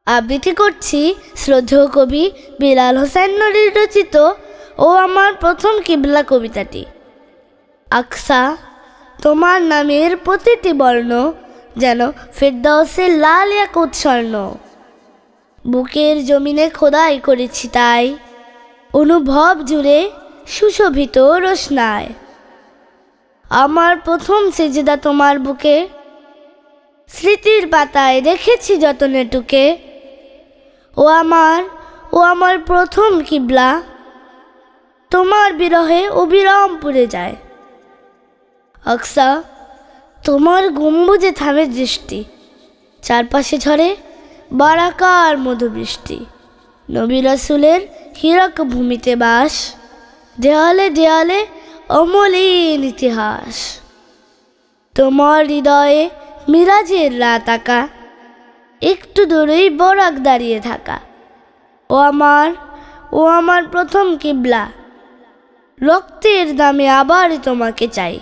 আবৃত্তি করছি শ্রদ্ধেয় কবি বিলাল হোসেন নুরীর রচিত ও আমার প্রথম কিবলা কবিতাটি। আকসা, তোমার নামের প্রতিটি বর্ণ যেন ফেরদাউসের লাল ইয়াকুত স্বর্ণ। বুকের জমিনে খোদাই করেছি তাই, অনুভব জুড়ে সুশোভিত রোশনায়। আমার প্রথম সেজদা তোমার বুকে, স্মৃতির পাতায় রেখেছি যতনে টুকে। ও আমার প্রথম কিবলা, তোমার বিরহে অবিরাম পুড়ে যায়। আকসা, তোমার গম্বুজে থামে দৃষ্টি, চারপাশে ঝরে বারাকার মধুবৃষ্টি। নবী রাসূলের হীরক ভূমিতে বাস, দেয়ালে দেয়ালে অমলিন ইতিহাস। তোমার হৃদয়ে মিরাজের রাত আঁকা, একটু দূরেই বরাক দাঁড়িয়ে থাকা। ও আমার প্রথম কিবলা, রক্তের দামে আবার তোমাকে চাই।